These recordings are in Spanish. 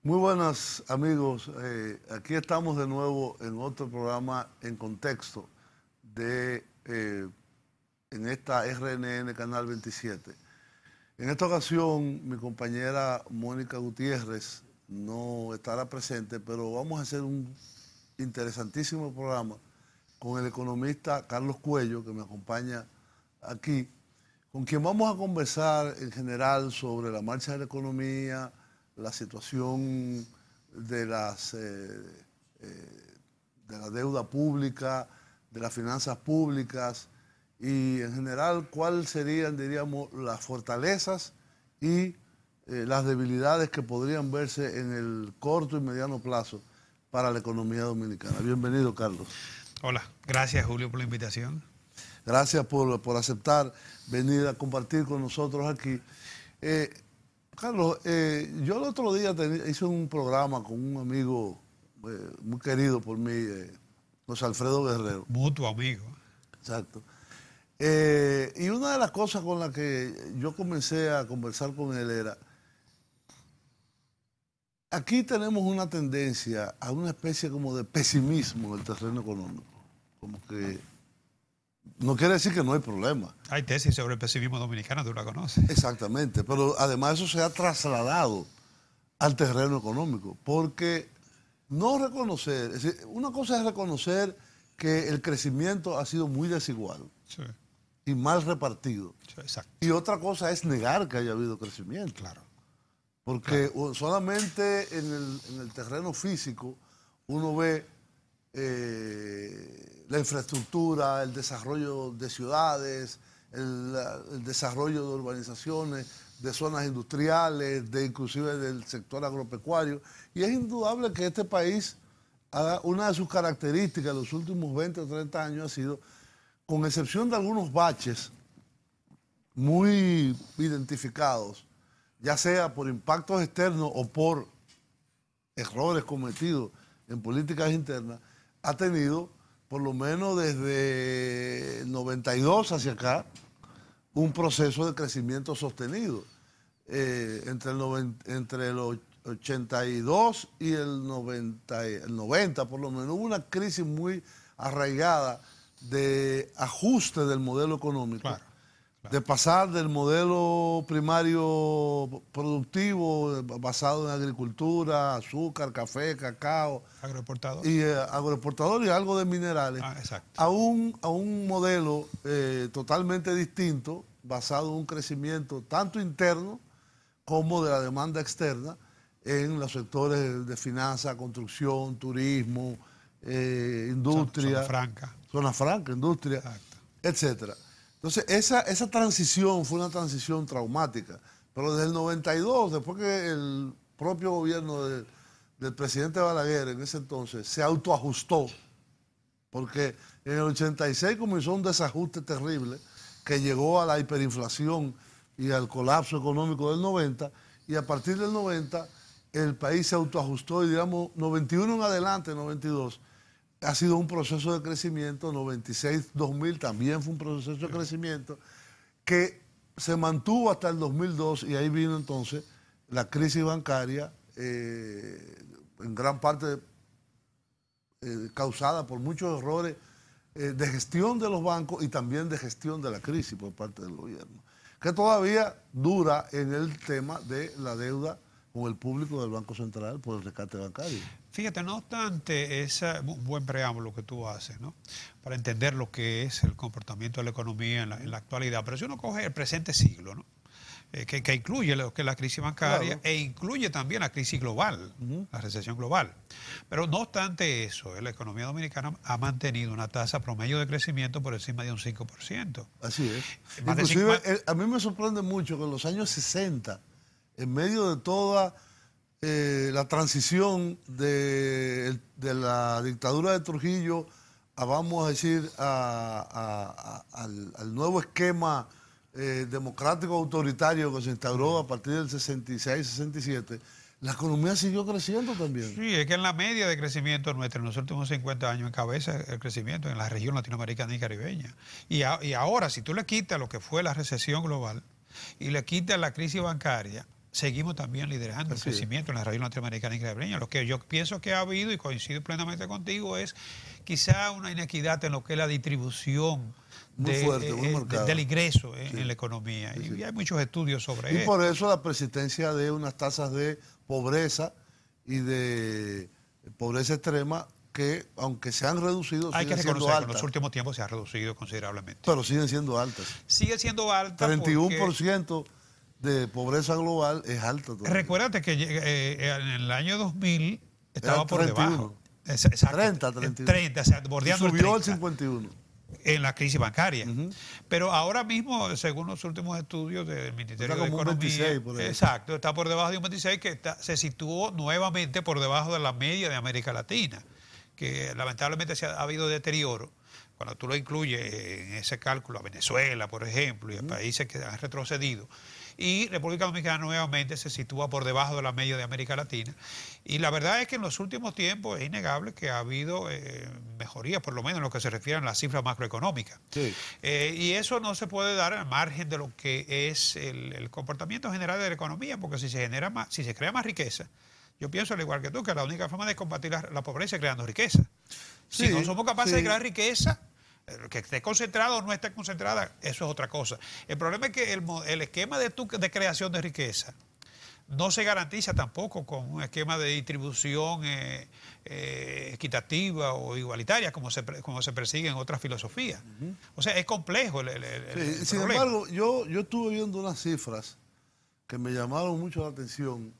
Muy buenas amigos, aquí estamos de nuevo en otro programa en contexto en esta RNN Canal 27. En esta ocasión mi compañera Mónica Gutiérrez no estará presente, pero vamos a hacer un interesantísimo programa con el economista Carlos Cuello, que me acompaña aquí, con quien vamos a conversar en general sobre la marcha de la economía, la situación de la deuda pública, de las finanzas públicas y en general cuáles serían, diríamos, las fortalezas y las debilidades que podrían verse en el corto y mediano plazo para la economía dominicana. Bienvenido, Carlos. Hola, gracias Julio por la invitación. Gracias por aceptar venir a compartir con nosotros aquí. Carlos, yo el otro día hice un programa con un amigo muy querido por mí, José Alfredo Guerrero. Mutuo amigo. Exacto. Y una de las cosas con las que yo comencé a conversar con él era, aquí tenemos una tendencia a una especie como de pesimismo en el terreno económico. Como que no quiere decir que no hay problema. Hay tesis sobre el pesimismo dominicano, tú la conoces. Exactamente, pero además eso se ha trasladado al terreno económico, porque no reconocer, es decir, una cosa es reconocer que el crecimiento ha sido muy desigual, sí, y mal repartido. Sí, exacto. Y otra cosa es negar que haya habido crecimiento. Claro. Porque solamente en el terreno físico uno ve la infraestructura, el desarrollo de ciudades, el desarrollo de urbanizaciones, de zonas industriales, inclusive del sector agropecuario. Y es indudable que este país, una de sus características en los últimos 20 o 30 años ha sido, con excepción de algunos baches muy identificados, ya sea por impactos externos o por errores cometidos en políticas internas, ha tenido, por lo menos desde el 92 hacia acá, un proceso de crecimiento sostenido. Entre el 82 y el 90, por lo menos, hubo una crisis muy arraigada de ajuste del modelo económico. Claro. De pasar del modelo primario productivo basado en agricultura, azúcar, café, cacao, agroexportador y algo de minerales, a un modelo totalmente distinto, basado en un crecimiento tanto interno como de la demanda externa en los sectores de finanzas, construcción, turismo, industria, zona franca, industria, etcétera. Entonces, esa transición fue una transición traumática. Pero desde el 92, después que el propio gobierno del presidente Balaguer en ese entonces se autoajustó, porque en el 86 comenzó un desajuste terrible que llegó a la hiperinflación y al colapso económico del 90, y a partir del 90 el país se autoajustó y, digamos, 91 en adelante, 92, ha sido un proceso de crecimiento. 96-2000 también fue un proceso de crecimiento que se mantuvo hasta el 2002, y ahí vino entonces la crisis bancaria, en gran parte causada por muchos errores de gestión de los bancos y también de gestión de la crisis por parte del gobierno, que todavía dura en el tema de la deuda con el público del Banco Central por el rescate bancario. Fíjate, no obstante, es un buen preámbulo que tú haces, ¿no?, para entender lo que es el comportamiento de la economía en la actualidad. Pero si uno coge el presente siglo, ¿no?, que incluye lo que es la crisis bancaria, claro, e incluye también la crisis global, la recesión global. Pero no obstante eso, la economía dominicana ha mantenido una tasa promedio de crecimiento por encima de un 5%. Así es. Inclusive, a mí me sorprende mucho que en los años 60, en medio de toda la transición de la dictadura de Trujillo vamos a decir, al nuevo esquema democrático autoritario que se instauró a partir del 66-67, la economía siguió creciendo también. Sí, es que en la media de crecimiento nuestra en los últimos 50 años encabeza el crecimiento en la región latinoamericana y caribeña. Y ahora, si tú le quitas lo que fue la recesión global y le quitas la crisis bancaria, seguimos también liderando el crecimiento en la región latinoamericana y caribeña. Lo que yo pienso que ha habido, y coincido plenamente contigo, es quizá una inequidad en lo que es la distribución del ingreso en la economía. Y hay muchos estudios sobre eso. Y por eso la persistencia de unas tasas de pobreza y de pobreza extrema que, aunque se han reducido, hay que siguen siendo reconocer que altas. en los últimos tiempos se ha reducido considerablemente. Pero siguen siendo altas. Sigue siendo alta 31% de pobreza global es alta todavía. Recuérdate que en el año 2000 estaba era por 31. debajo. Exacto, 31. 30, o sea, bordeando y subió el 30. al 51. En la crisis bancaria. Pero ahora mismo, según los últimos estudios del Ministerio de Economía, 26 por ahí. Exacto, está por debajo de un 26 que se situó nuevamente por debajo de la media de América Latina, que lamentablemente ha habido deterioro. Cuando tú lo incluyes en ese cálculo a Venezuela, por ejemplo, y a países que han retrocedido, y República Dominicana nuevamente se sitúa por debajo de la media de América Latina. Y la verdad es que en los últimos tiempos es innegable que ha habido mejorías, por lo menos en lo que se refiere a las cifras macroeconómicas. Sí. Y eso no se puede dar al margen de lo que es el comportamiento general de la economía, porque si se crea más riqueza, yo pienso, al igual que tú, que la única forma de combatir la pobreza es creando riqueza. Si no somos capaces de crear riqueza, que esté concentrada o no esté concentrada, eso es otra cosa. El problema es que el esquema de creación de riqueza no se garantiza tampoco con un esquema de distribución equitativa o igualitaria como se persigue en otras filosofías. O sea, es complejo el sin problema. embargo, yo estuve viendo unas cifras que me llamaron mucho la atención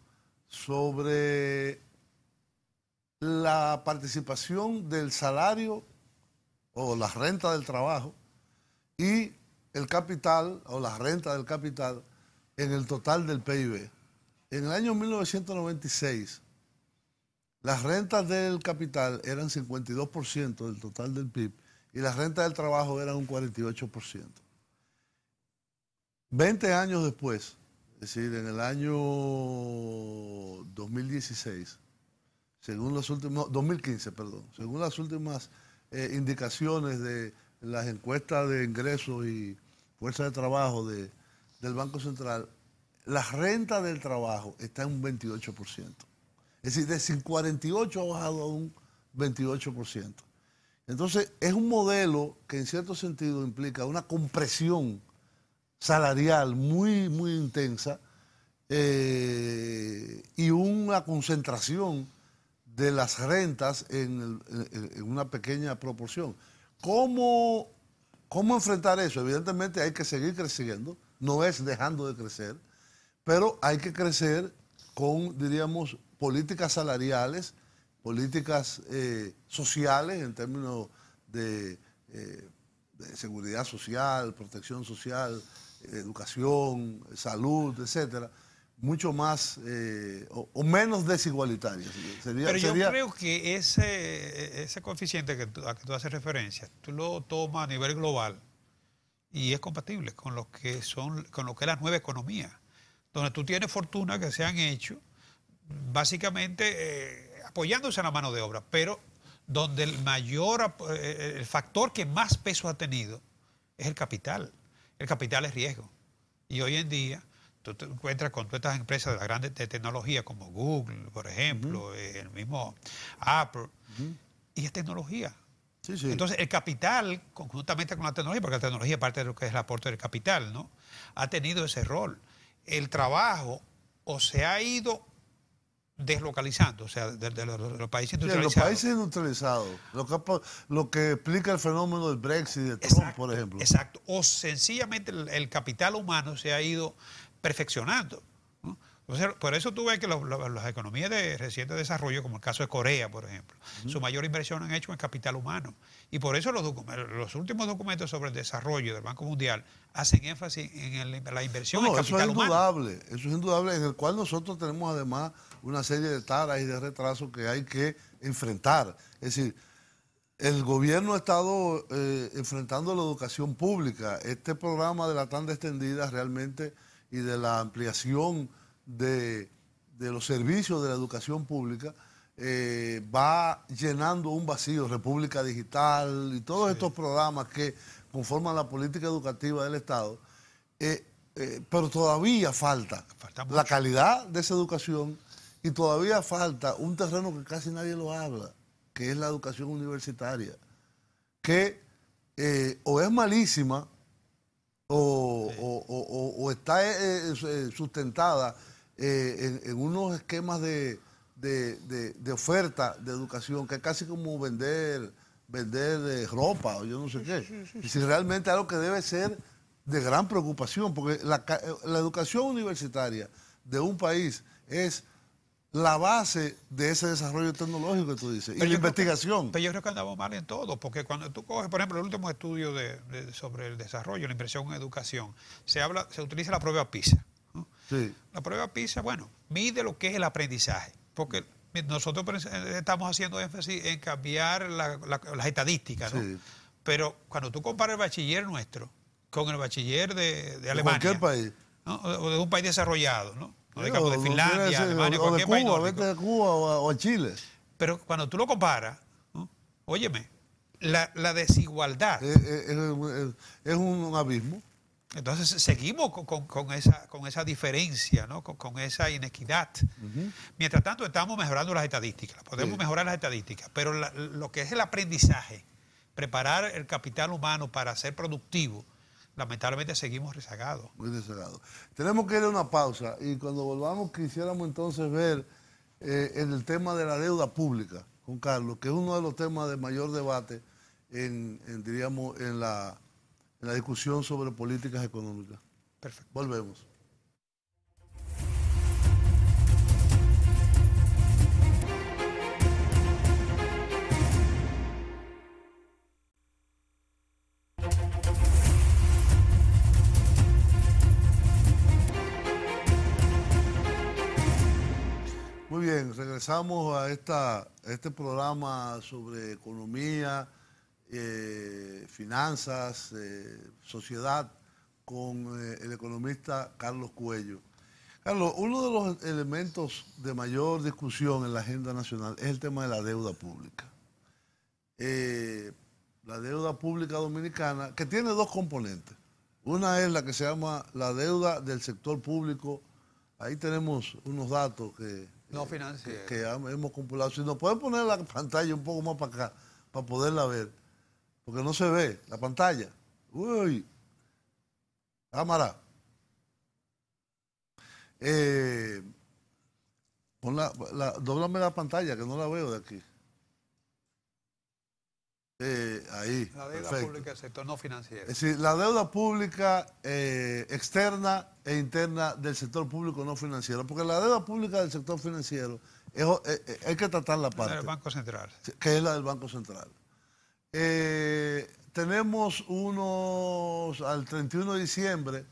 sobre la participación del salario o la renta del trabajo y el capital o la renta del capital en el total del PIB. En el año 1996, las rentas del capital eran 52% del total del PIB y las rentas del trabajo eran un 48%. 20 años después, es decir, en el año 2016, según los últimos, 2015, perdón, según las últimas indicaciones de las encuestas de ingresos y fuerza de trabajo del Banco Central, la renta del trabajo está en un 28%. Es decir, de 48 ha bajado a un 28%. Entonces, es un modelo que en cierto sentido implica una compresión salarial muy, muy intensa y una concentración de las rentas en una pequeña proporción. ¿Cómo enfrentar eso? Evidentemente hay que seguir creciendo, no es dejando de crecer, pero hay que crecer con, diríamos, políticas salariales, políticas sociales en términos de seguridad social, protección social, educación, salud, etcétera, mucho más o menos desigualitarias. Pero yo creo que ese coeficiente a que tú haces referencia, tú lo tomas a nivel global y es compatible con lo que es la nueva economía, donde tú tienes fortunas que se han hecho básicamente apoyándose en la mano de obra, pero donde el factor que más peso ha tenido es el capital. El capital es riesgo. Y hoy en día tú te encuentras con todas estas empresas de las grandes de tecnología como Google, por ejemplo, el mismo Apple, y es tecnología. Sí, sí. Entonces, el capital, conjuntamente con la tecnología, porque la tecnología es parte de lo que es el aporte del capital, ¿no? Ha tenido ese rol. El trabajo o se ha ido deslocalizando, o sea, de los países industrializados. Sí, los países industrializados, lo que explica el fenómeno del Brexit de Trump, Exacto, por ejemplo. Exacto. O sencillamente el capital humano se ha ido perfeccionando, ¿no? Entonces, por eso tú ves que las economías de reciente desarrollo, como el caso de Corea, por ejemplo, su mayor inversión han hecho en capital humano. Y por eso los últimos documentos sobre el desarrollo del Banco Mundial hacen énfasis en la inversión en capital humano. Eso es indudable, en el cual nosotros tenemos además una serie de taras y de retrasos que hay que enfrentar. Es decir, el gobierno ha estado enfrentando la educación pública. Este programa de la tanda extendida realmente y de la ampliación de los servicios de la educación pública va llenando un vacío. República Digital y todos estos programas que conforman la política educativa del Estado pero todavía falta mucho. la calidad de esa educación y todavía falta un terreno que casi nadie lo habla, que es la educación universitaria, que o es malísima o está sustentada en unos esquemas de oferta de educación que es casi como vender ropa o yo no sé qué. Y si realmente algo que debe ser de gran preocupación, porque la educación universitaria de un país es la base de ese desarrollo tecnológico que tú dices, y la investigación. Pero yo creo que andamos mal en todo, porque cuando tú coges, por ejemplo, el último estudio sobre el desarrollo, la inversión en educación, se utiliza la prueba PISA, ¿no? Sí. La prueba PISA, bueno, mide lo que es el aprendizaje, porque nosotros estamos haciendo énfasis en cambiar las estadísticas, ¿no? Sí. Pero cuando tú comparas el bachiller nuestro con el bachiller de Alemania, cualquier país, ¿no? O de un país desarrollado, ¿no? No digamos de Finlandia, Alemania, o de Cuba, vete de Cuba o a Chile. Pero cuando tú lo comparas, ¿no? Óyeme, la desigualdad es un abismo. Entonces seguimos con esa diferencia, ¿no? Con esa inequidad. Mientras tanto estamos mejorando las estadísticas, podemos mejorar las estadísticas, pero lo que es el aprendizaje, preparar el capital humano para ser productivo, lamentablemente seguimos rezagados. Muy rezagados. Tenemos que ir a una pausa y cuando volvamos quisiéramos entonces ver en el tema de la deuda pública con Carlos, que es uno de los temas de mayor debate diríamos, en la discusión sobre políticas económicas. Perfecto. Volvemos. Muy bien, regresamos a este programa sobre economía, finanzas, sociedad, con el economista Carlos Cuello. Carlos, uno de los elementos de mayor discusión en la agenda nacional es el tema de la deuda pública. La deuda pública dominicana, que tiene dos componentes. Una es la que se llama la deuda del sector público. Ahí tenemos unos datos no financieros que hemos compilado. Si nos pueden poner la pantalla un poco más para acá, para poderla ver. Porque no se ve la pantalla. Uy. Cámara. Dóblame la pantalla, que no la veo de aquí. Ahí. La deuda pública del sector no financiero. Es decir, la deuda pública externa e interna del sector público no financiero. Porque la deuda pública del sector financiero hay que tratar la parte. El Banco Central. Que es la del Banco Central. Tenemos al 31 de diciembre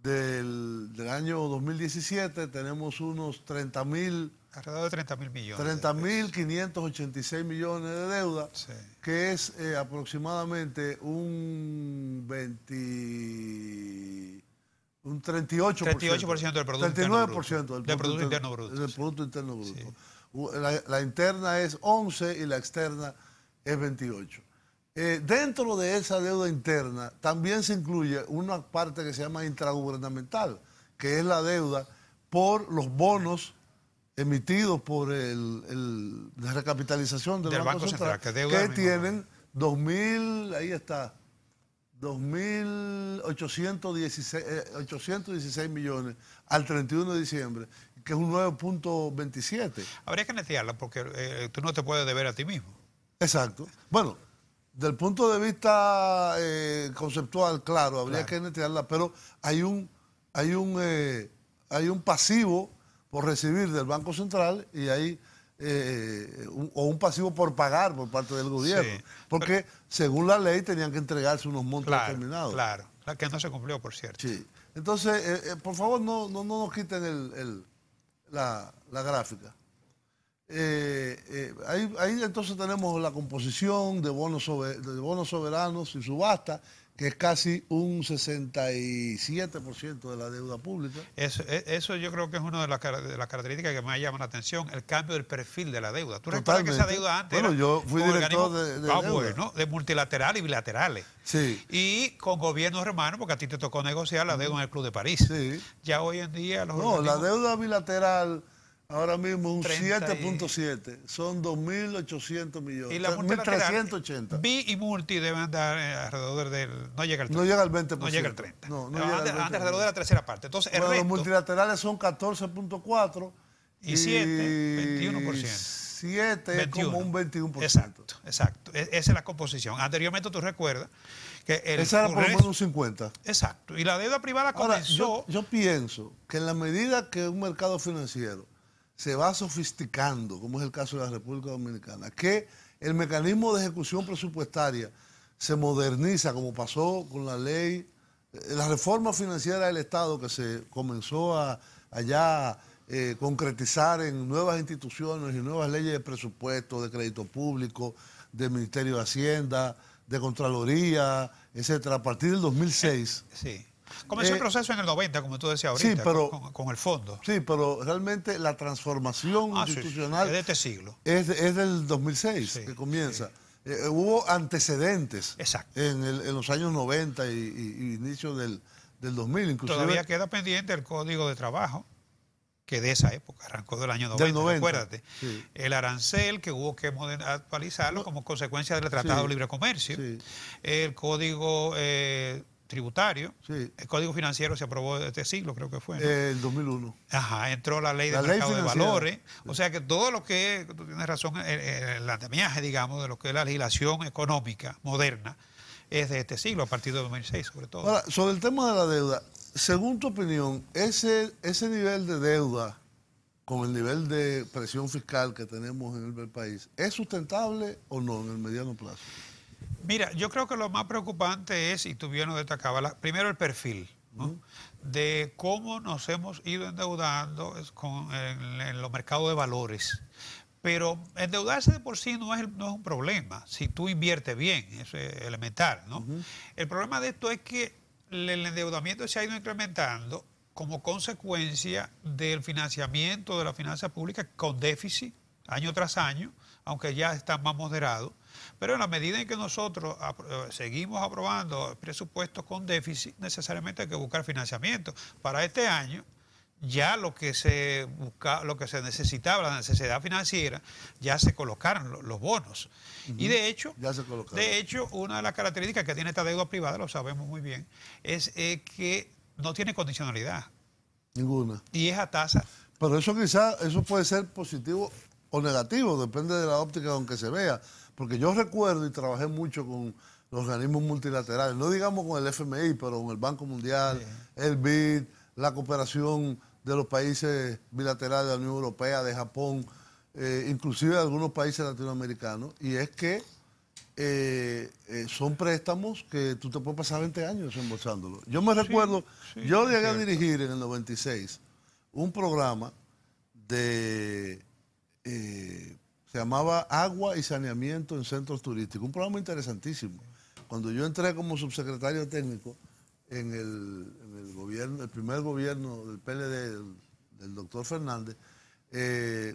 del año 2017, tenemos unos 30.000... Alrededor de 30.000 millones. 30.586 millones de deuda, sí, que es aproximadamente un 38% del Producto 39% del Producto Interno Bruto. Del Producto Interno Bruto. Sí. La interna es 11 y la externa es 28. Dentro de esa deuda interna también se incluye una parte que se llama intragubernamental, que es la deuda por los bonos emitidos por de recapitalización del Banco Central, que tienen 2.816 millones al 31 de diciembre, que es un 9.27. Habría que netearla porque tú no te puedes deber a ti mismo. Exacto. Bueno, del punto de vista conceptual, claro, habría que netearla, pero hay un pasivo por recibir del Banco Central y hay un pasivo por pagar por parte del gobierno. Sí, porque según la ley tenían que entregarse unos montos determinados. Claro, que no se cumplió, por cierto. Sí. Entonces, por favor, no nos quiten la gráfica. Ahí entonces tenemos la composición de bonos soberanos y subasta, que es casi un 67% de la deuda pública. Eso yo creo que es una de las características que más llaman la atención, el cambio del perfil de la deuda. ¿Tú recuerdas que esa deuda antes bueno, era yo fui director de deuda. Bueno, de multilateral y bilaterales. Sí. Y con gobiernos hermanos, porque a ti te tocó negociar la deuda en el Club de París. Sí. Ya hoy en día... la deuda bilateral... Ahora mismo un 7.7, son 2.800 millones. Y la multilateral, 1.380. BI y multi deben dar alrededor del... No llega al 30. No llega al 20%. No llega al 30. No llega al 20%. Antes alrededor de la tercera parte. Entonces, el resto, los multilaterales son 14.4. Y 7, 21%. 7 es como un 21%. Exacto. Esa es la composición. Anteriormente tú recuerdas que esa era por lo menos un 50. Exacto. Y la deuda privada comenzó... Ahora, yo pienso que en la medida que un mercado financiero se va sofisticando, como es el caso de la República Dominicana, que el mecanismo de ejecución presupuestaria se moderniza, como pasó con la ley, la reforma financiera del Estado que se comenzó a concretizar en nuevas instituciones y nuevas leyes de presupuesto, de crédito público, del Ministerio de Hacienda, de Contraloría, etcétera, a partir del 2006. Sí. Comenzó el proceso en el 90, como tú decías ahorita, sí, pero, con el fondo. Sí, pero realmente la transformación institucional es de este siglo. Es del 2006 que comienza. Sí. Hubo antecedentes en los años 90 y inicio del 2000. Inclusive, todavía queda pendiente el Código de Trabajo, que de esa época, arrancó del año 90, acuérdate. Sí. El arancel, que hubo que actualizarlo como consecuencia del Tratado de Libre Comercio. Sí. El Código... tributario, el Código Financiero se aprobó este siglo, creo que fue, ¿no? El 2001. Ajá, entró la ley del mercado de valores, o sea que todo lo que, tú tienes razón, el andamiaje, digamos, de lo que es la legislación económica moderna, es de este siglo, a partir de 2006 sobre todo. Ahora, sobre el tema de la deuda, según tu opinión, ese nivel de deuda, con el nivel de presión fiscal que tenemos en el país, ¿es sustentable o no en el mediano plazo? Mira, yo creo que lo más preocupante es, y tú bien lo destacabas, primero el perfil, ¿no? De cómo nos hemos ido endeudando en los mercados de valores. Pero endeudarse de por sí no es un problema, si tú inviertes bien, eso es elemental, ¿no? El problema de esto es que el endeudamiento se ha ido incrementando como consecuencia del financiamiento de la finanza pública con déficit año tras año, aunque ya está más moderado. Pero en la medida en que nosotros seguimos aprobando presupuestos con déficit, necesariamente hay que buscar financiamiento. Para este año, ya lo que se necesitaba, la necesidad financiera, ya se colocaron los bonos. Y de hecho, una de las características que tiene esta deuda privada, lo sabemos muy bien, es que no tiene condicionalidad. Ninguna. Y es a tasa. Pero eso puede ser positivo o negativo, depende de la óptica con que se vea. Porque yo recuerdo y trabajé mucho con los organismos multilaterales, no digamos con el FMI, pero con el Banco Mundial, el BID, la cooperación de los países bilaterales de la Unión Europea, de Japón, inclusive de algunos países latinoamericanos, y es que son préstamos que tú te puedes pasar 20 años desembolsándolo. Yo me recuerdo, yo llegué a dirigir en el 96 un programa de... se llamaba Agua y Saneamiento en Centros Turísticos, un programa interesantísimo. Cuando yo entré como subsecretario técnico en el gobierno, el primer gobierno del PLD, del doctor Fernández,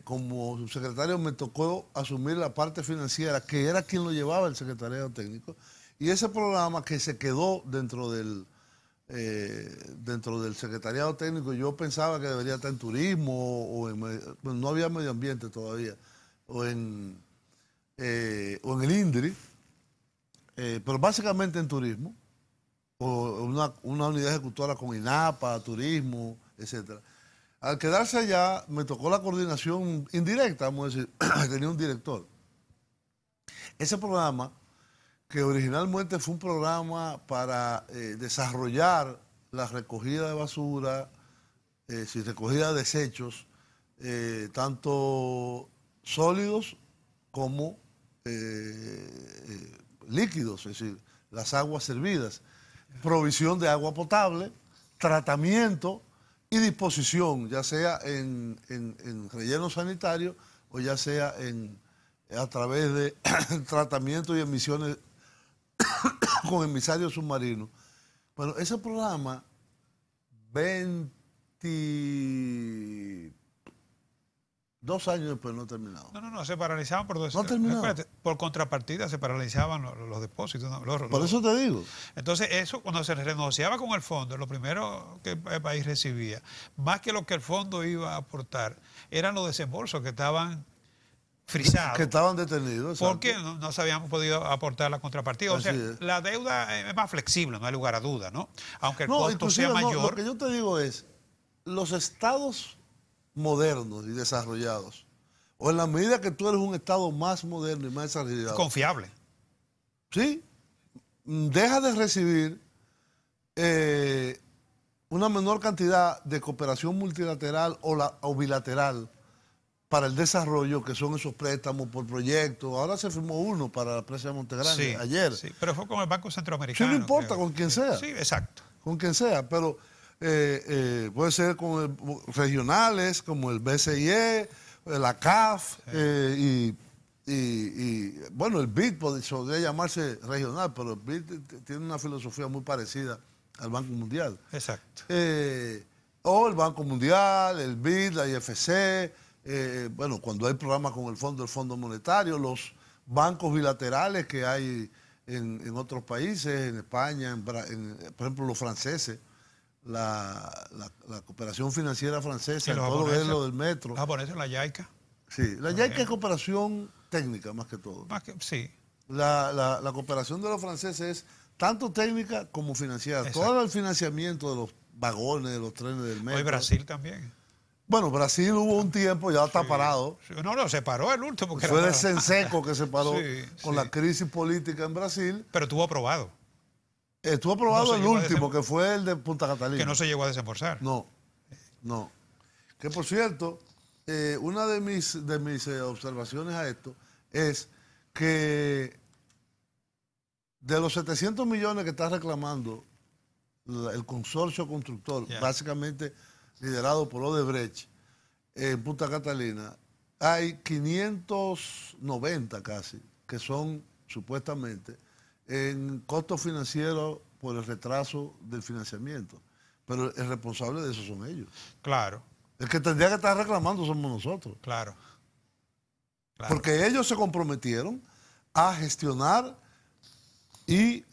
como subsecretario me tocó asumir la parte financiera, que era quien lo llevaba el secretariado técnico, y ese programa que se quedó dentro del secretariado técnico, yo pensaba que debería estar en turismo, no había medio ambiente todavía, o en el INDRI, pero básicamente en turismo, o una unidad ejecutora con INAPA, turismo, etc. Al quedarse allá, me tocó la coordinación indirecta, vamos a decir, tenía un director. Ese programa, que originalmente fue un programa para desarrollar la recogida de basura, recogida de desechos, tanto sólidos como líquidos, es decir, las aguas servidas, provisión de agua potable, tratamiento y disposición, ya sea en relleno sanitario o ya sea a través de tratamiento y emisiones con emisarios submarinos. Bueno, ese programa, 22 años después no ha terminado. No, se paralizaban por... No ha terminado. Espérate, por contrapartida se paralizaban los depósitos. Por eso te digo. Entonces, eso cuando se renegociaba con el fondo, lo primero que el país recibía, más que lo que el fondo iba a aportar, eran los desembolsos que estaban frisados. Que estaban detenidos. Exacto. Porque no se habían podido aportar la contrapartida. O sea, la deuda es más flexible, no hay lugar a duda, ¿no? Aunque el costo sea mayor. Lo que yo te digo es, los estados modernos y desarrollados, o en la medida que tú eres un estado más moderno y más desarrollado, confiable, sí, deja de recibir una menor cantidad de cooperación multilateral o bilateral para el desarrollo, que son esos préstamos por proyecto. Ahora se firmó uno para la presa de Montegrande ayer. Sí, pero fue con el Banco Centroamericano. Sí, no importa, con quien sea. Sí, exacto. Con quien sea, pero puede ser con regionales, como el BCIE, la CAF, y bueno, el BID podría llamarse regional, pero el BID tiene una filosofía muy parecida al Banco Mundial. Exacto. O el Banco Mundial, el BID, la IFC, bueno, cuando hay programas con el Fondo Monetario, los bancos bilaterales que hay en otros países, en España, por ejemplo, los franceses, la cooperación financiera francesa, en todo lo del metro. Los japoneses, la JICA. Sí, la JICA es cooperación técnica más que todo. Sí. La cooperación de los franceses es tanto técnica como financiera. Exacto. Todo el financiamiento de los vagones, de los trenes del metro. Hoy Brasil también. Bueno, Brasil hubo un tiempo, ya está parado. Sí. No, se paró el último. Que fue el Senseco que se paró con la crisis política en Brasil. Pero estuvo aprobado. Estuvo aprobado el último, que fue el de Punta Catalina. Que no se llegó a desembolsar. No. Que por cierto, una de mis observaciones a esto es que de los 700 millones que está reclamando el consorcio constructor, básicamente liderado por Odebrecht, en Punta Catalina, hay 590 casi, que son supuestamente en costos financieros por el retraso del financiamiento. Pero el responsable de eso son ellos. Claro. El que tendría que estar reclamando somos nosotros. Claro. Porque ellos se comprometieron a gestionar y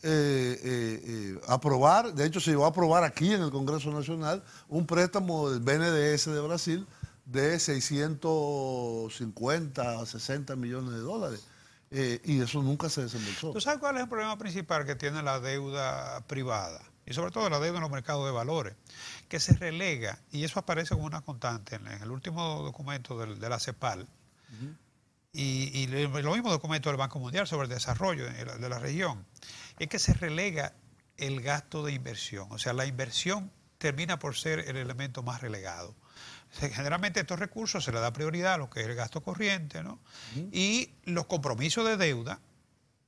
aprobar, de hecho se llevó a aprobar aquí en el Congreso Nacional, un préstamo del BNDES de Brasil de 650 a 60 millones de dólares. Y eso nunca se desembolsó. ¿Tú sabes cuál es el problema principal que tiene la deuda privada? Y sobre todo la deuda en los mercados de valores, que se relega, y eso aparece como una constante en el último documento de la CEPAL, y los mismos documentos del Banco Mundial sobre el desarrollo de la región, es que se relega el gasto de inversión. O sea, la inversión termina por ser el elemento más relegado. Generalmente estos recursos se le da prioridad a lo que es el gasto corriente, ¿no? Y los compromisos de deuda,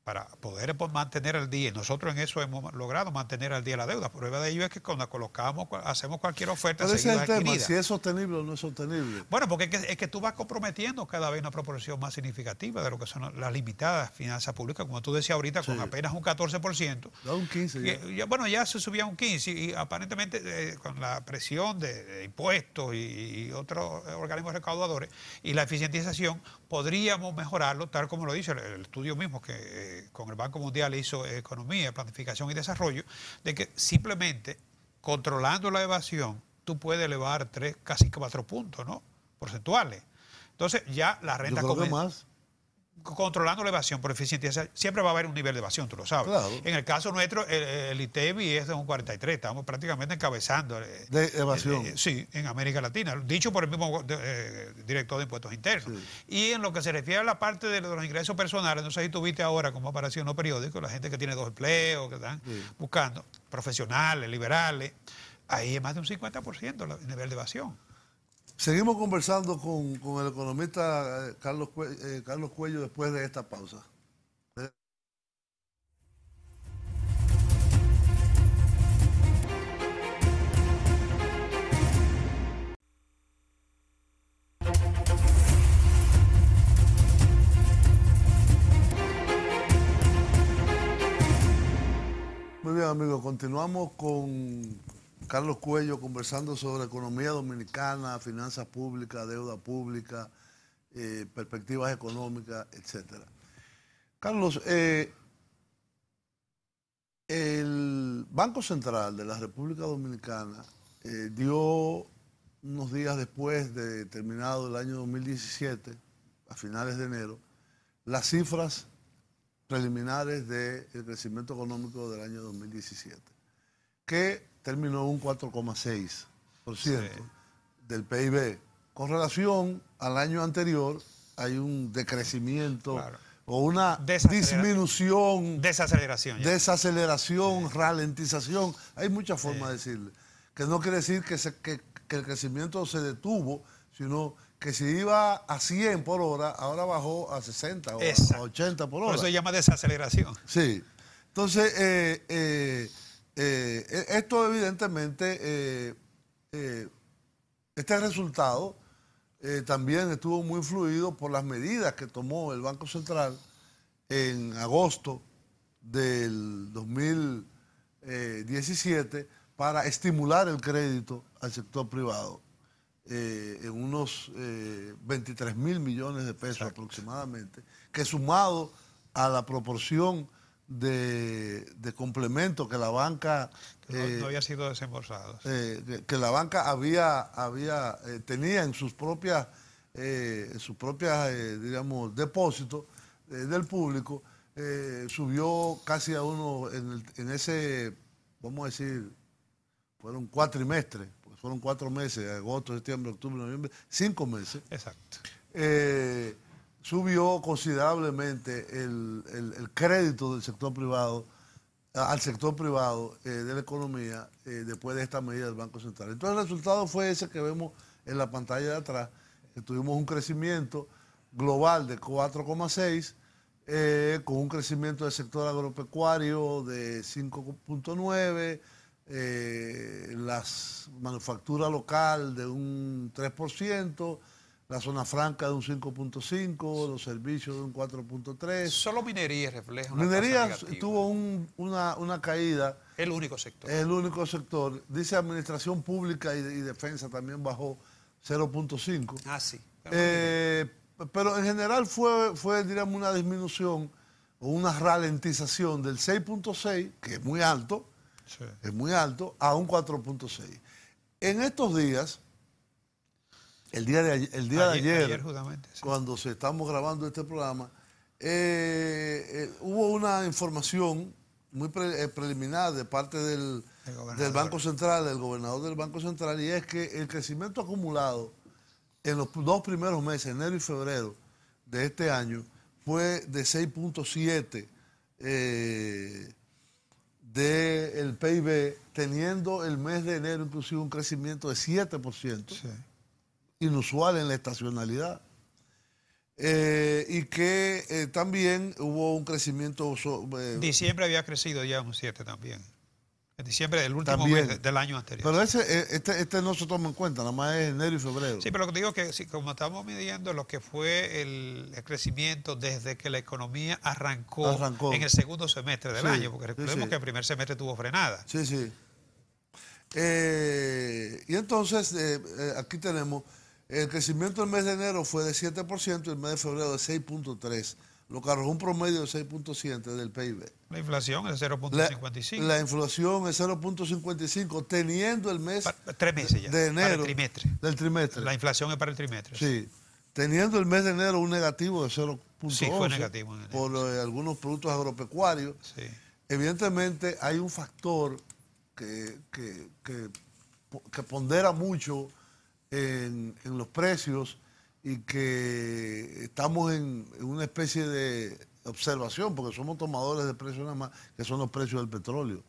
para poder mantener al día, nosotros en eso hemos logrado mantener al día la deuda. Prueba de ello es que cuando colocamos, hacemos cualquier oferta, pero ese es el tema, si es sostenible o no es sostenible. Bueno, porque es que tú vas comprometiendo cada vez una proporción más significativa de lo que son las limitadas finanzas públicas, como tú decías ahorita, con apenas un 14%. Da un 15%. Bueno, ya se subía un 15%, y aparentemente con la presión de impuestos y otros organismos recaudadores y la eficientización, podríamos mejorarlo, tal como lo dice el estudio mismo que con el Banco Mundial hizo Economía, Planificación y Desarrollo, de que simplemente controlando la evasión, tú puedes elevar 3, casi 4 puntos, ¿no? Porcentuales. Entonces ya la renta más. Controlando la evasión por eficiencia, siempre va a haber un nivel de evasión, tú lo sabes. Claro. En el caso nuestro, el ITEBI es de un 43, estamos prácticamente encabezando. De evasión. Sí, en América Latina, dicho por el mismo director de impuestos internos. Sí. Y en lo que se refiere a la parte de los ingresos personales, no sé si tú viste ahora cómo apareció en los periódicos, la gente que tiene 2 empleos, que están buscando, profesionales, liberales, ahí es más de un 50% el nivel de evasión. Seguimos conversando con el economista Carlos Cuello después de esta pausa. amigos, continuamos con Carlos Cuello conversando sobre economía dominicana, finanzas públicas, deuda pública, perspectivas económicas, etcétera. Carlos, el Banco Central de la República Dominicana dio unos días después de terminado el año 2017, a finales de enero, las cifras preliminares del crecimiento económico del año 2017, que terminó en un 4,6% del PIB. Con relación al año anterior, hay un decrecimiento o una disminución, desaceleración, ralentización. Hay muchas formas de decirle. Que no quiere decir que el crecimiento se detuvo, sino que si iba a 100 por hora, ahora bajó a 60 o a 80 por hora. Por eso se llama desaceleración. Sí. Entonces, esto evidentemente, este resultado también estuvo muy influido por las medidas que tomó el Banco Central en agosto del 2017 para estimular el crédito al sector privado en unos 23 mil millones de pesos aproximadamente, que sumado a la proporción de complemento que la banca no había sido desembolsado, que la banca tenía en sus propias digamos depósitos del público, subió casi a uno en ese, vamos a decir, fueron 4 trimestres, porque fueron 4 meses, agosto, septiembre, octubre, noviembre, 5 meses. Exacto. Subió considerablemente el crédito del sector privado al sector privado de la economía después de esta medida del Banco Central. Entonces el resultado fue ese que vemos en la pantalla de atrás, que tuvimos un crecimiento global de 4,6, con un crecimiento del sector agropecuario de 5,9, las manufacturas local de un 3%, la zona franca de un 5,5, los servicios de un 4,3. Solo minería refleja una minería tasa negativa. tuvo una caída. El único sector. El único sector. Dice administración pública y defensa también bajó 0,5. Ah, sí. Pero en general fue, diríamos, una disminución o una ralentización del 6,6, que es muy alto, a un 4,6. En estos días, el día de ayer cuando estamos grabando este programa, hubo una información muy preliminar de parte del Banco Central, del gobernador del Banco Central, y es que el crecimiento acumulado en los 2 primeros meses, enero y febrero de este año, fue de 6,7 del PIB, teniendo el mes de enero inclusive un crecimiento de 7%. Sí. Inusual en la estacionalidad, y que también hubo un crecimiento. Diciembre había crecido ya un 7 también. En diciembre, el último mes del año anterior. Pero este no se toma en cuenta, nada más es enero y febrero. Sí, pero lo que digo es que como estamos midiendo lo que fue el crecimiento desde que la economía arrancó en el segundo semestre del año, porque recordemos que el primer semestre tuvo frenada. Sí, sí. Y entonces, aquí tenemos. El crecimiento del mes de enero fue de 7% y el mes de febrero de 6,3%, lo que arrojó un promedio de 6,7% del PIB. La inflación es 0,55%. La inflación es 0,55%, teniendo el mes 3 meses ya, de enero. Del trimestre. La inflación es para el trimestre. Sí. Teniendo el mes de enero un negativo de 0,11%. Sí, fue negativo en enero, por algunos productos agropecuarios. Sí. Evidentemente hay un factor que pondera mucho en los precios, y que estamos en una especie de observación, porque somos tomadores de precios nada más, que son los precios del petróleo,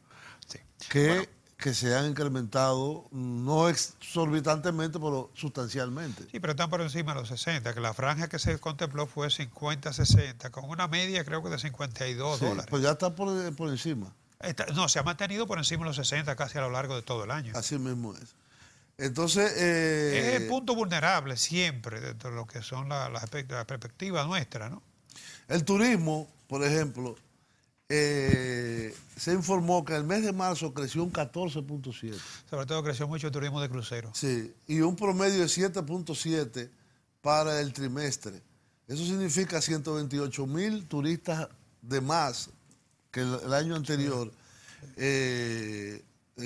sí. que se han incrementado, no exorbitantemente, pero sustancialmente. Sí, pero están por encima de los 60, que la franja que se contempló fue 50-60, con una media creo que de $52. Pues ya está por encima. No, se ha mantenido por encima de los 60 casi a lo largo de todo el año. Así mismo es. Entonces, es el punto vulnerable siempre dentro de lo que son la perspectiva nuestra, ¿no? El turismo, por ejemplo, se informó que el mes de marzo creció un 14.7. Sobre todo creció mucho el turismo de crucero. Sí, y un promedio de 7.7 para el trimestre. Eso significa 128.000 turistas de más que el año anterior.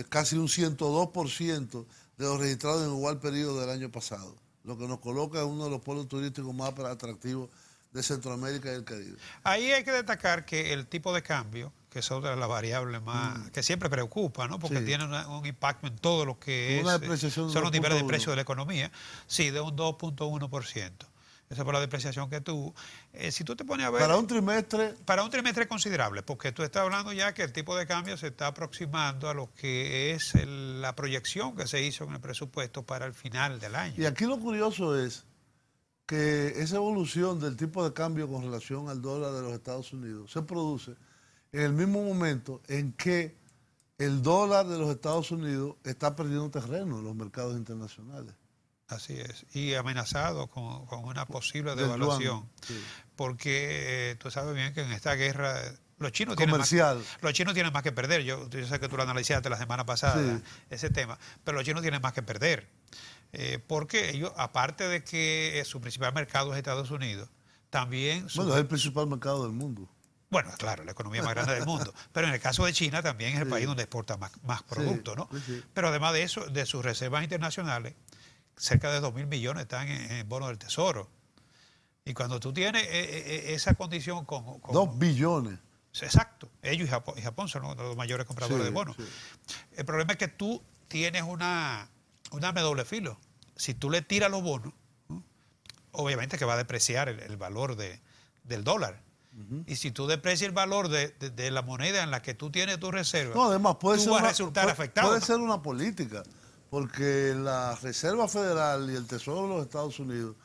Casi un 102% de los registrados en igual periodo del año pasado, lo que nos coloca en uno de los polos turísticos más atractivos de Centroamérica y el Caribe. Ahí hay que destacar que el tipo de cambio, que es otra de las variables más que siempre preocupa, ¿no? Porque tiene un impacto en todo lo que son los niveles de precio de la economía, sí, de un 2.1%. Esa fue la depreciación que tuvo. Si tú te pones a ver... Para un trimestre... Para un trimestre considerable, porque tú estás hablando ya que el tipo de cambio se está aproximando a lo que es la proyección que se hizo en el presupuesto para el final del año. Y aquí lo curioso es que esa evolución del tipo de cambio con relación al dólar de los Estados Unidos se produce en el mismo momento en que el dólar de los Estados Unidos está perdiendo terreno en los mercados internacionales. Así es, y amenazado con una posible devaluación, porque tú sabes bien que en esta guerra los chinos tienen más que perder. Yo sé que tú lo analizaste la semana pasada, ese tema, pero los chinos tienen más que perder, porque ellos, aparte de que su principal mercado es Estados Unidos, también... Bueno, es el principal mercado del mundo. Bueno, claro, la economía más grande del mundo. Pero en el caso de China también es el país donde exporta más productos, ¿no? Pero además de eso, de sus reservas internacionales, cerca de 2.000 millones están en bonos del Tesoro. Y cuando tú tienes esa condición con 2 billones. Exacto. Ellos y Japón son los mayores compradores de bonos. El problema es que tú tienes un arma de doble filo. Si tú le tiras los bonos, ¿no? Obviamente que va a depreciar el valor del dólar. Y si tú deprecias el valor de la moneda en la que tú tienes tu reserva, no, además tú vas a resultar afectado. Puede ser una política, porque la Reserva Federal y el Tesoro de los Estados Unidos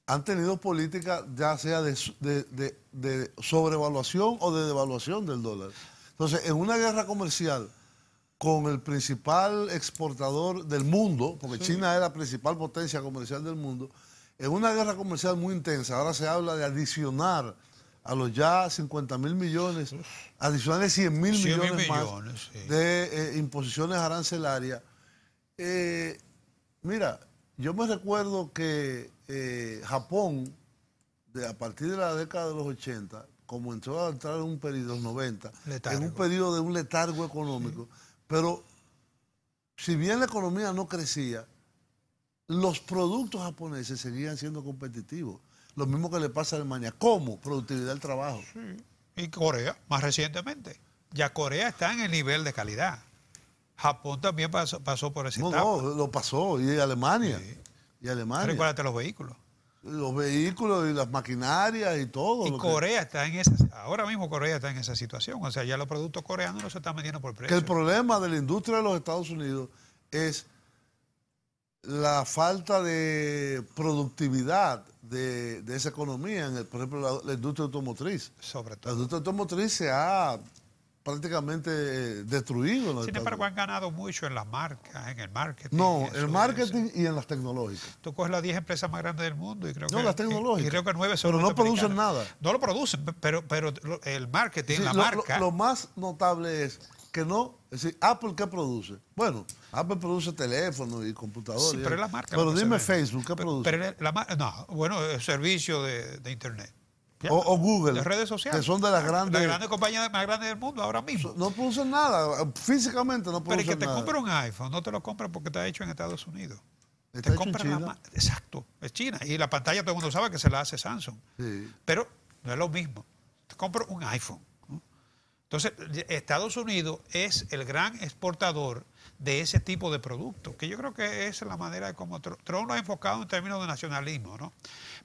han tenido políticas ya sea de sobrevaluación o de devaluación del dólar. Entonces, en una guerra comercial con el principal exportador del mundo, porque China es la principal potencia comercial del mundo, en una guerra comercial muy intensa, ahora se habla de adicionar a los ya 50.000 millones, adicionales 100.000 millones más de imposiciones arancelarias. Mira, yo me recuerdo que Japón, a partir de la década de los 80, comenzó a entrar en un periodo, los 90, en un periodo de un letargo económico, pero si bien la economía no crecía, los productos japoneses seguían siendo competitivos. Lo mismo que le pasa a Alemania. ¿Cómo? Productividad del trabajo. Y Corea, más recientemente. Ya Corea está en el nivel de calidad. Japón también pasó por ese etapa. No, lo pasó. Y Alemania. Y Alemania. Recuérdate los vehículos. Los vehículos y las maquinarias y todo. Y Corea está en ahora mismo Corea está en esa situación. O sea, ya los productos coreanos no se están vendiendo por precio. Que el problema de la industria de los Estados Unidos es la falta de productividad de esa economía, por ejemplo, la industria automotriz. Sobre todo. La industria automotriz se ha prácticamente destruido. Sin embargo, han ganado mucho en las marcas, en el marketing. No, en el marketing y en las tecnológicas. Tú coges las 10 empresas más grandes del mundo y creo que... las tecnológicas. Y creo que 9 son pero no producen nada. No lo producen, pero el marketing, la marca... Lo más notable es que no... Es decir, ¿Apple qué produce? Bueno, Apple produce teléfonos y computadores. Sí, pero es la marca. Pero dime Facebook, ¿qué produce? Pero no, el servicio de Internet. O Google. Las redes sociales. Que son de las grandes compañías más grandes del mundo ahora mismo. No producen nada. Físicamente no producen nada. Pero el que te compra un iPhone, no te lo compra porque está hecho en Estados Unidos. Está hecho en China. Exacto, es China. Y la pantalla todo el mundo sabe que se la hace Samsung. Sí. Pero no es lo mismo. Te compro un iPhone. Entonces, Estados Unidos es el gran exportador de ese tipo de productos, que yo creo que esa es la manera de cómo Trump lo ha enfocado en términos de nacionalismo, ¿no?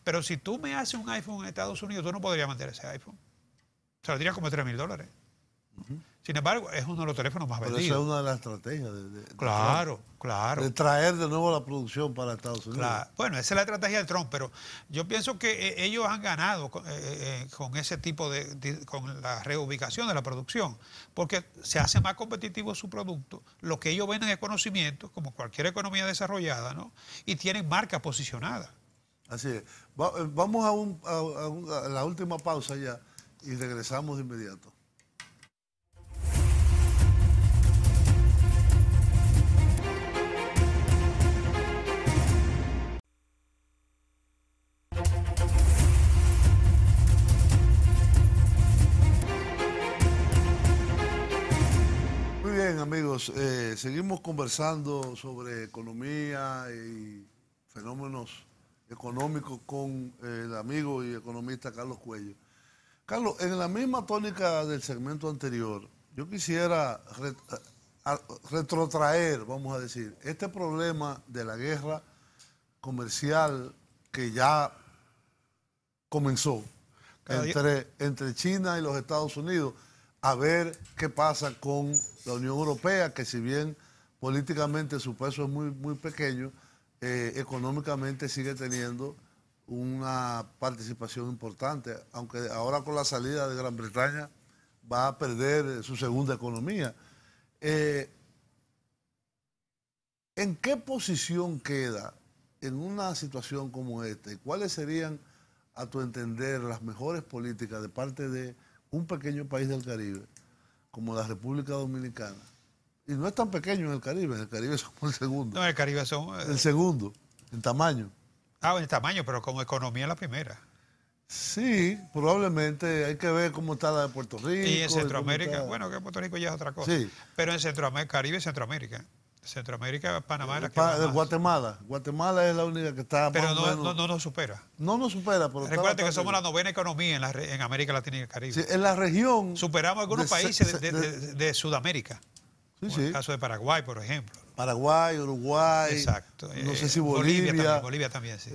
Pero si tú me haces un iPhone en Estados Unidos, tú no podrías vender ese iPhone. Saldría como $3.000. Sin embargo, es uno de los teléfonos más vendidos. Pero esa es una de las estrategias. Claro. De traer de nuevo la producción para Estados Unidos. Claro. Bueno, esa es la estrategia de Trump, pero yo pienso que ellos han ganado con ese tipo con la reubicación de la producción, porque se hace más competitivo su producto, lo que ellos venden es conocimiento, como cualquier economía desarrollada, ¿no? Y tienen marca posicionada. Así es. Vamos a la última pausa ya y regresamos de inmediato. amigos, seguimos conversando sobre economía y fenómenos económicos con el amigo y economista Carlos Cuello. Carlos, en la misma tónica del segmento anterior, yo quisiera retrotraer, vamos a decir, este problema de la guerra comercial que ya comenzó entre China y los Estados Unidos, a ver qué pasa con la Unión Europea, que si bien políticamente su peso es muy pequeño, económicamente sigue teniendo una participación importante, aunque ahora con la salida de Gran Bretaña va a perder su segunda economía. ¿En qué posición queda en una situación como esta? ¿Y cuáles serían, a tu entender, las mejores políticas de parte de un pequeño país del Caribe, como la República Dominicana? Y no es tan pequeño en el Caribe somos el segundo. No, en el Caribe son... el segundo, en tamaño. Ah, en tamaño, pero como economía la primera. Sí, probablemente hay que ver cómo está la de Puerto Rico. Y en Centroamérica, bueno, que Puerto Rico ya es otra cosa. Sí. Pero en Centroamérica, Caribe y Centroamérica. Centroamérica, Panamá es la que va más. Guatemala. Guatemala es la única que está pero más o menos... no nos supera. No nos supera, pero recuerda que somos la novena economía en América Latina y el Caribe. Sí, en la región... Superamos algunos países de Sudamérica. Sí, como el caso de Paraguay, por ejemplo. Paraguay, Uruguay. Exacto. No sé si Bolivia. Bolivia también, sí.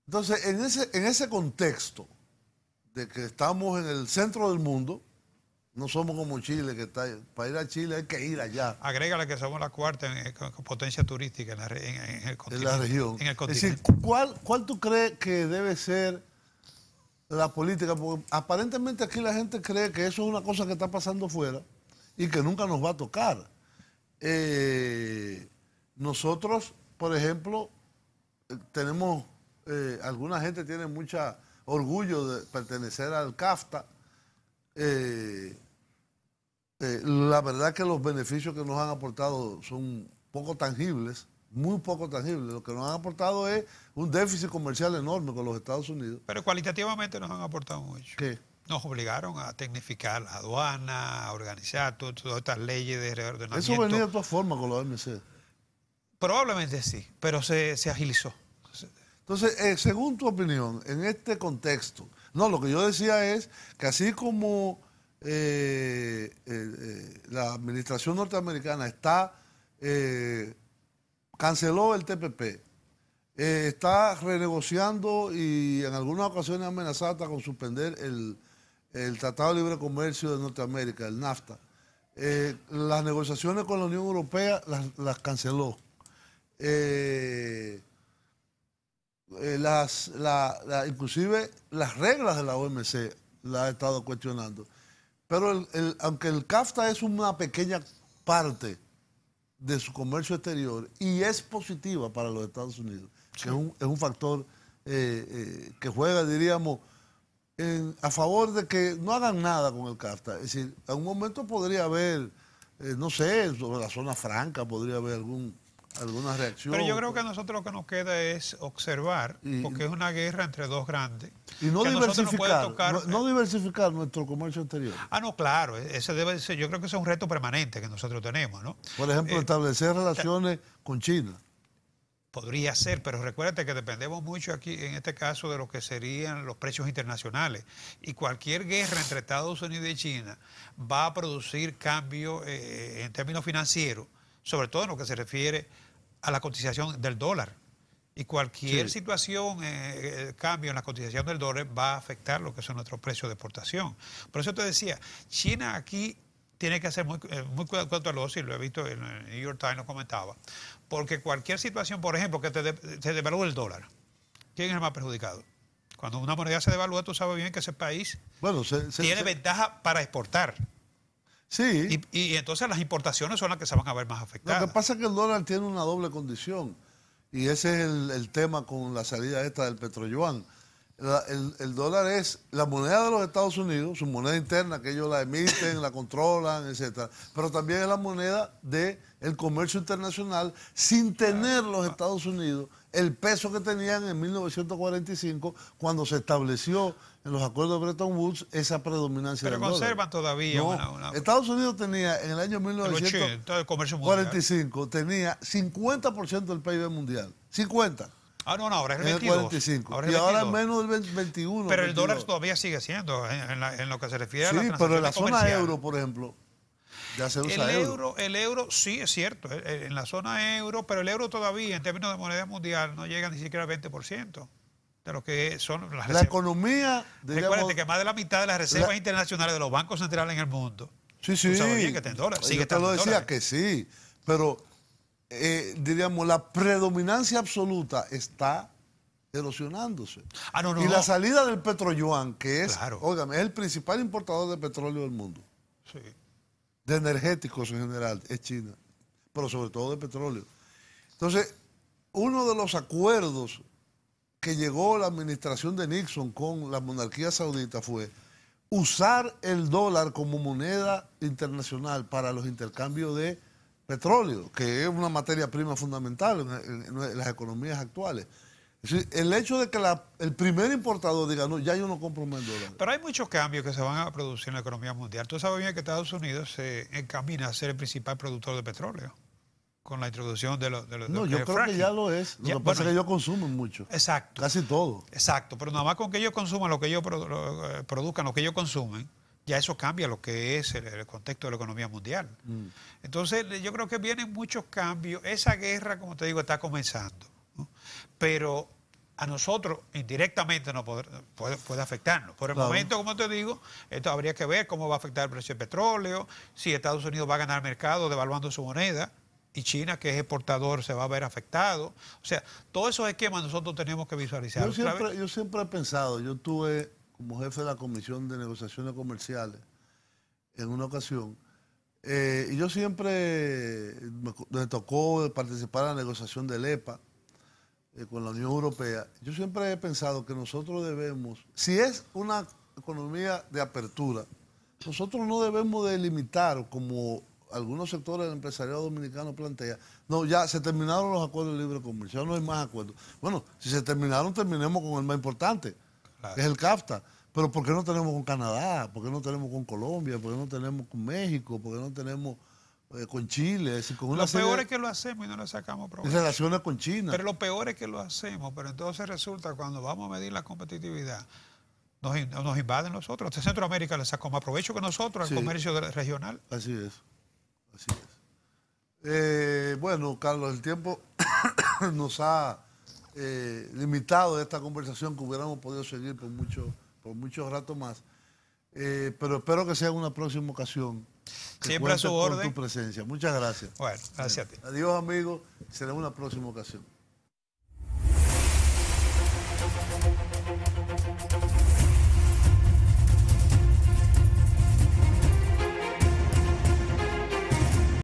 Entonces, en ese contexto de que estamos en el centro del mundo, no somos como Chile, que está, para ir a Chile hay que ir allá. Agrégale que somos la cuarta potencia turística en el continente. En la región. En el continente. Es decir, ¿cuál tú crees que debe ser la política? Porque aparentemente aquí la gente cree que eso es una cosa que está pasando fuera y que nunca nos va a tocar. Nosotros, por ejemplo, tenemos, alguna gente tiene mucho orgullo de pertenecer al CAFTA. La verdad que los beneficios que nos han aportado son poco tangibles, muy poco tangibles. Lo que nos han aportado es un déficit comercial enorme con los Estados Unidos. Pero cualitativamente nos han aportado mucho. ¿Qué? Nos obligaron a tecnificar la aduana, a organizar todas estas leyes de reordenamiento. Eso venía de todas formas con la OMC. Probablemente sí, pero se agilizó. Entonces, según tu opinión, en este contexto, no, lo que yo decía es que así como la administración norteamericana canceló el TPP, está renegociando y en algunas ocasiones amenazada con suspender el Tratado de Libre Comercio de Norteamérica, el NAFTA. Las negociaciones con la Unión Europea las canceló. Inclusive las reglas de la OMC las ha estado cuestionando. Pero aunque el CAFTA es una pequeña parte de su comercio exterior y es positiva para los Estados Unidos, sí, que es un factor que juega, diríamos, a favor de que no hagan nada con el CAFTA. Es decir, en un momento podría haber, no sé, sobre la zona franca podría haber alguna reacción. Pero yo creo que a nosotros lo que nos queda es observar, porque es una guerra entre dos grandes. Y no diversificar, no diversificar nuestro comercio exterior. Ah, no, claro, ese debe ser, yo creo que ese es un reto permanente que nosotros tenemos, ¿no? Por ejemplo, establecer relaciones con China. Podría ser, pero recuérdate que dependemos mucho aquí, en este caso, de lo que serían los precios internacionales. Y cualquier guerra entre Estados Unidos y China va a producir cambios en términos financieros, sobre todo en lo que se refiere a la cotización del dólar. Y cualquier situación, cambio en la cotización del dólar va a afectar lo que son nuestros precios de exportación. Por eso te decía, China aquí tiene que ser muy cuidadoso, y lo he visto en el New York Times, lo comentaba, porque cualquier situación, por ejemplo, que se devalúe el dólar, ¿quién es el más perjudicado? Cuando una moneda se devalúa, tú sabes bien que ese país tiene ventaja para exportar. Sí. Y entonces las importaciones son las que se van a ver más afectadas. Lo que pasa es que el dólar tiene una doble condición, y ese es el tema con la salida esta del petroyuan. El dólar es la moneda de los Estados Unidos, su moneda interna, que ellos la emiten, la controlan, etcétera. Pero también es la moneda del comercio internacional, sin tener los Estados Unidos el peso que tenían en 1945, cuando se estableció en los acuerdos de Bretton Woods esa predominancia del dólar. Pero conservan todavía Estados Unidos tenía, en el año 1945, tenía 50% del PIB mundial. 50%. Ah, no, ahora es el 22. 45. Ahora es y ahora es 22. menos del 21. Pero el 22. dólar todavía sigue siendo, en lo que se refiere a la Sí, transacción pero en la zona comercial. euro, por ejemplo, ya se usa euro. El euro sí es cierto, en la zona euro, pero el euro todavía, en términos de moneda mundial, no llega ni siquiera al 20% de lo que son las reservas. La economía, Recuérdate que más de la mitad de las reservas internacionales de los bancos centrales en el mundo, sí, tú sabes bien que está en dólares. Yo te lo decía que sí, pero diríamos, la predominancia absoluta está erosionándose. Y la salida del petroyuan, que es, óigame, es el principal importador de petróleo del mundo, sí, de energéticos en general, es China, pero sobre todo de petróleo. Entonces, uno de los acuerdos que llegó la administración de Nixon con la monarquía saudita fue usar el dólar como moneda internacional para los intercambios de petróleo, que es una materia prima fundamental en las economías actuales. Es decir, el hecho de que el primer importador diga, no, ya yo no compro más dólares. Pero hay muchos cambios que se van a producir en la economía mundial. Tú sabes bien que Estados Unidos se encamina a ser el principal productor de petróleo con la introducción de los No, yo creo que ya lo es. Lo que pasa es que ellos consumen mucho. Exacto. Casi todo. Exacto, pero nada más con que ellos consuman lo que ellos produzcan, lo que ellos consumen, ya eso cambia lo que es el contexto de la economía mundial. Entonces, yo creo que vienen muchos cambios. Esa guerra, como te digo, está comenzando, ¿no? Pero a nosotros indirectamente no puede afectarnos. Por el momento, como te digo, esto habría que ver cómo va a afectar el precio del petróleo, si Estados Unidos va a ganar mercado devaluando su moneda, y China, que es exportador, se va a ver afectado. O sea, todos esos esquemas nosotros tenemos que visualizar. Yo siempre he pensado, yo estuve como jefe de la Comisión de Negociaciones Comerciales en una ocasión, y yo siempre me tocó participar en la negociación del EPA con la Unión Europea. Yo siempre he pensado que nosotros debemos, si es una economía de apertura, nosotros no debemos de limitar, como algunos sectores del empresariado dominicano plantean, no, ya se terminaron los acuerdos de libre comercio, ya no hay más acuerdos. Bueno, si se terminaron, terminemos con el más importante, que es el CAFTA. Pero ¿por qué no tenemos con Canadá? ¿Por qué no tenemos con Colombia? ¿Por qué no tenemos con México? ¿Por qué no tenemos con Chile? Es decir, con una lo peor es que lo hacemos y no le sacamos provecho. Y relaciones con China. Pero lo peor es que lo hacemos, pero entonces resulta cuando vamos a medir la competitividad, nos invaden los otros. De Centroamérica le sacó más provecho que nosotros al comercio regional. Así es. Así es. Bueno, Carlos, el tiempo nos ha limitado esta conversación, que hubiéramos podido seguir por mucho rato más. Pero espero que sea una próxima ocasión. Siempre a su orden. Con tu presencia. Muchas gracias. Bueno, gracias a ti. Adiós, amigos. Será una próxima ocasión.